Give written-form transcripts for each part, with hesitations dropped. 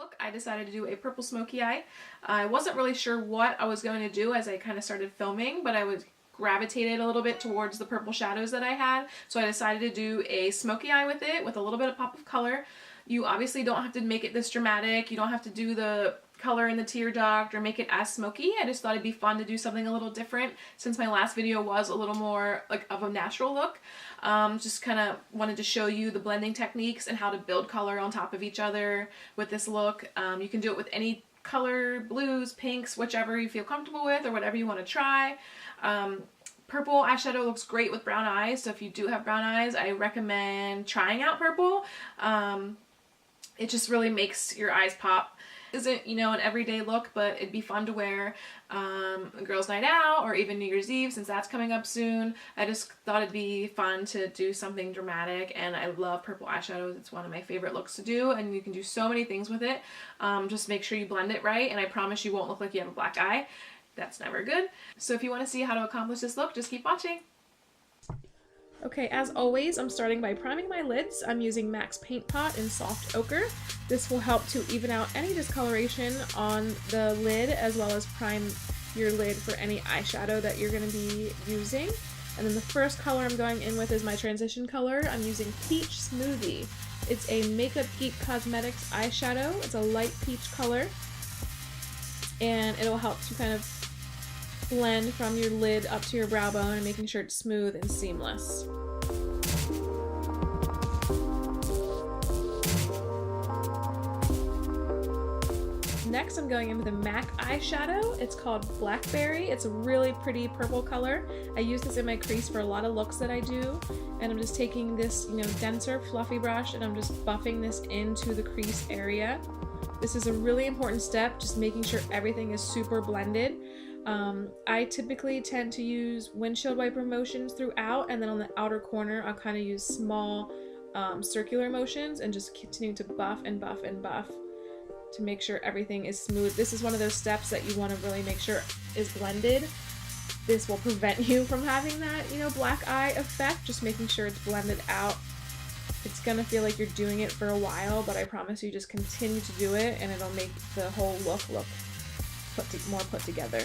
look, I decided to do a purple smoky eye. I wasn't really sure what I was going to do as I kind of started filming, but I was gravitated a little bit towards the purple shadows that I had, so I decided to do a smoky eye with it with a little bit of pop of color. You obviously don't have to make it this dramatic. You don't have to do the color in the tear duct or make it as smoky. I just thought it'd be fun to do something a little different since my last video was a little more like of a natural look. Just kind of wanted to show you the blending techniques and how to build color on top of each other with this look. You can do it with any color, blues, pinks, whichever you feel comfortable with or whatever you want to try. Purple eyeshadow looks great with brown eyes, so if you do have brown eyes, I recommend trying out purple. It just really makes your eyes pop. Isn't, you know, an everyday look, but it'd be fun to wear a girls' night out or even New Year's Eve since that's coming up soon. I just thought it'd be fun to do something dramatic, and I love purple eyeshadows. It's one of my favorite looks to do, and you can do so many things with it. Just make sure you blend it right, and I promise you won't look like you have a black eye. That's never good. So if you want to see how to accomplish this look, just keep watching. Okay, as always, I'm starting by priming my lids. I'm using MAC's Paint Pot in Soft Ochre. This will help to even out any discoloration on the lid, as well as prime your lid for any eyeshadow that you're going to be using. And then the first color I'm going in with is my transition color. I'm using Peach Smoothie. It's a Makeup Geek Cosmetics eyeshadow. It's a light peach color, and it'll help to kind of blend from your lid up to your brow bone and making sure it's smooth and seamless. Next, I'm going in with a MAC eyeshadow. It's called Blackberry. It's a really pretty purple color. I use this in my crease for a lot of looks that I do, and I'm just taking this, you know, denser, fluffy brush, and I'm just buffing this into the crease area. This is a really important step, just making sure everything is super blended. I typically tend to use windshield wiper motions throughout, and then on the outer corner I'll kind of use small circular motions and just continue to buff and buff and buff to make sure everything is smooth. This is one of those steps that you want to really make sure is blended. This will prevent you from having that, you know, black eye effect, just making sure it's blended out. It's gonna feel like you're doing it for a while, but I promise you just continue to do it and it'll make the whole look more put together.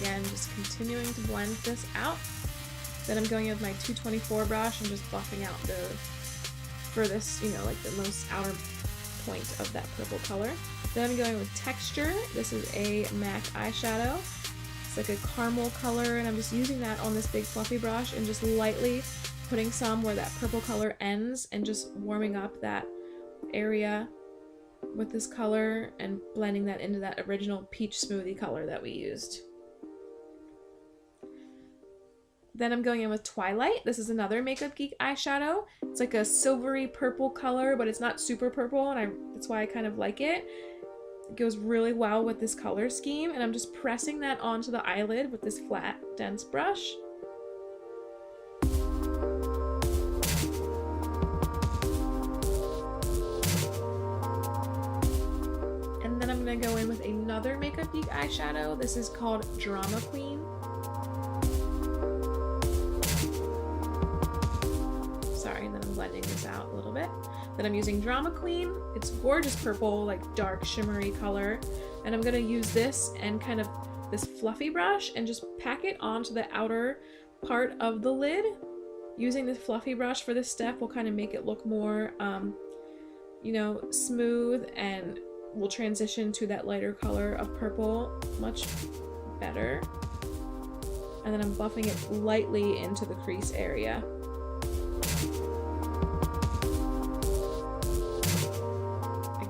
Again, just continuing to blend this out. Then I'm going in with my 224 brush and just buffing out the furthest, you know, like the most outer point of that purple color. Then I'm going with Texture. This is a MAC eyeshadow. It's like a caramel color, and I'm just using that on this big fluffy brush and just lightly putting some where that purple color ends and just warming up that area with this color and blending that into that original peach smoothie color that we used. Then I'm going in with Twilight. This is another Makeup Geek eyeshadow. It's like a silvery purple color, but it's not super purple, and that's why I kind of like it. It goes really well with this color scheme, and I'm just pressing that onto the eyelid with this flat, dense brush. And then I'm going to go in with another Makeup Geek eyeshadow. This is called Drama Queen. Sorry, and then I'm blending this out a little bit. Then I'm using Drama Queen. It's gorgeous purple, like dark shimmery color. And I'm gonna use this and kind of this fluffy brush and just pack it onto the outer part of the lid. Using this fluffy brush for this step will kind of make it look more, you know, smooth, and will transition to that lighter color of purple much better. And then I'm buffing it lightly into the crease area.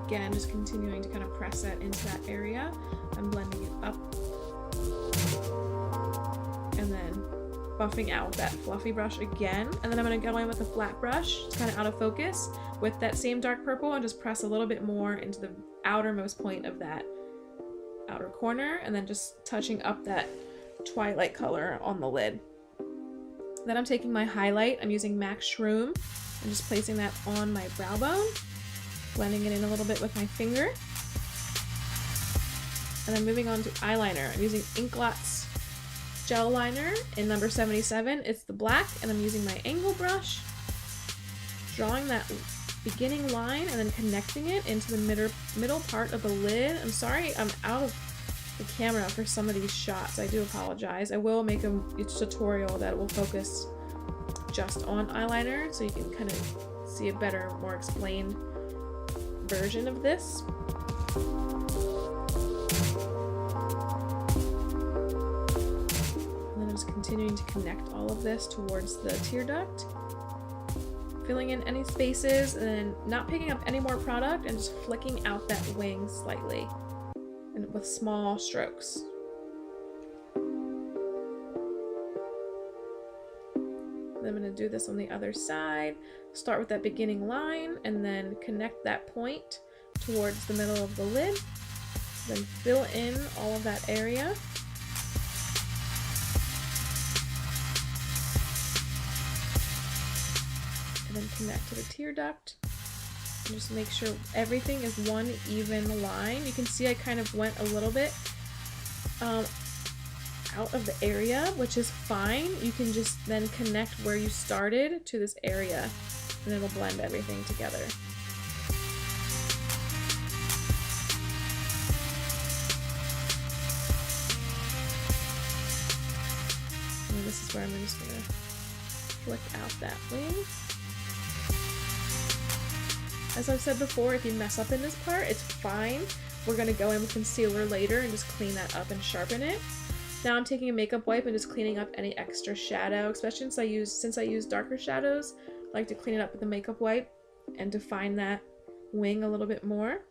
Again, just continuing to kind of press that into that area. I'm blending it up and then buffing out with that fluffy brush again. And then I'm going to go in with a flat brush. It's kind of out of focus with that same dark purple, and just press a little bit more into the outermost point of that outer corner, and then just touching up that Twilight color on the lid. Then I'm taking my highlight. I'm using MAC Shroom and just placing that on my brow bone. Blending it in a little bit with my finger. And then moving on to eyeliner. I'm using Inkblot's gel liner in number 77. It's the black, and I'm using my angle brush, drawing that beginning line and then connecting it into the middle part of the lid. I'm sorry I'm out of the camera for some of these shots. I do apologize. I will make a tutorial that will focus just on eyeliner so you can kind of see a better, more explained version of this. Just continuing to connect all of this towards the tear duct, filling in any spaces, and then not picking up any more product and just flicking out that wing slightly and with small strokes. Then I'm going to do this on the other side. Start with that beginning line and then connect that point towards the middle of the lid, then fill in all of that area. Then connect to the tear duct and just make sure everything is one even line. You can see I kind of went a little bit out of the area, which is fine. You can just then connect where you started to this area and it'll blend everything together. And this is where I'm just gonna flick out that wing. As I've said before, if you mess up in this part, it's fine. We're going to go in with concealer later and just clean that up and sharpen it. Now I'm taking a makeup wipe and just cleaning up any extra shadow, especially since I use darker shadows. I like to clean it up with a makeup wipe and define that wing a little bit more.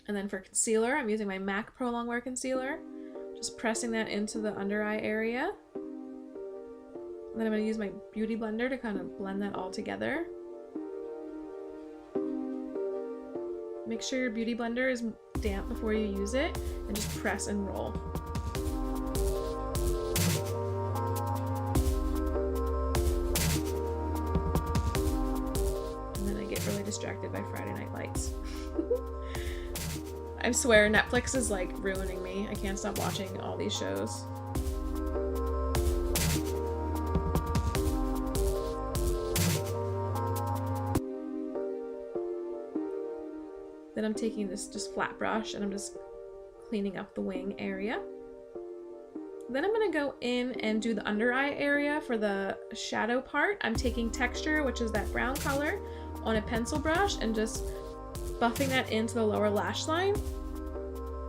And then for concealer, I'm using my MAC Pro Longwear Concealer, just pressing that into the under eye area. And then I'm going to use my Beauty Blender to kind of blend that all together. Make sure your Beauty Blender is damp before you use it, and just press and roll. And then I get really distracted by Friday Night Lights. I swear Netflix is like ruining me. I can't stop watching all these shows. Then I'm taking this just flat brush and I'm just cleaning up the wing area. Then I'm going to go in and do the under eye area for the shadow part. I'm taking Texture, which is that brown color, on a pencil brush and just buffing that into the lower lash line.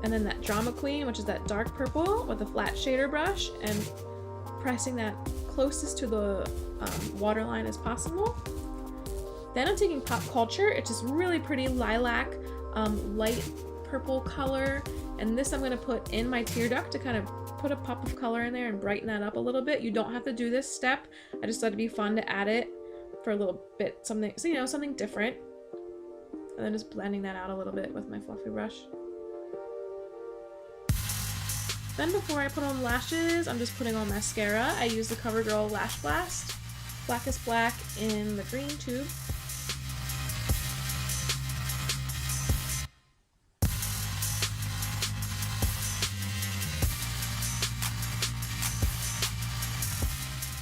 And then that Drama Queen, which is that dark purple, with a flat shader brush and pressing that closest to the waterline as possible. Then I'm taking Pop Culture. It's just really pretty lilac, light purple color, and this I'm going to put in my tear duct to kind of put a pop of color in there and brighten that up a little bit. You don't have to do this step. I just thought it'd be fun to add it for a little bit, something, so you know, something different. And then just blending that out a little bit with my fluffy brush. Then before I put on lashes, I'm just putting on mascara. I use the CoverGirl Lash Blast, Blackest Black in the green tube.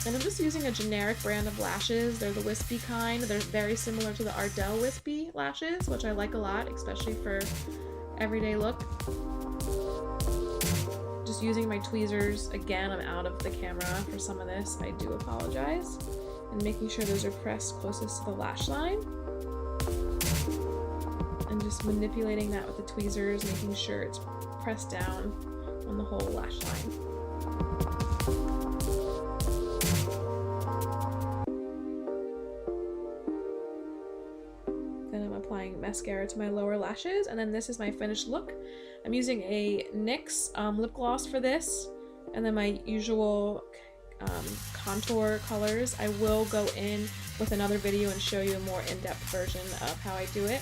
And I'm just using a generic brand of lashes. They're the wispy kind. They're very similar to the Ardell wispy lashes, which I like a lot, especially for everyday look. Just using my tweezers. Again, I'm out of the camera for some of this. I do apologize. And making sure those are pressed closest to the lash line. And just manipulating that with the tweezers, making sure it's pressed down on the whole lash line. Applying mascara to my lower lashes, and then this is my finished look. I'm using a NYX lip gloss for this, and then my usual contour colors. I will go in with another video and show you a more in-depth version of how I do it.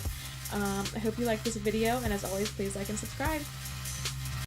I hope you like this video, and as always, please like and subscribe.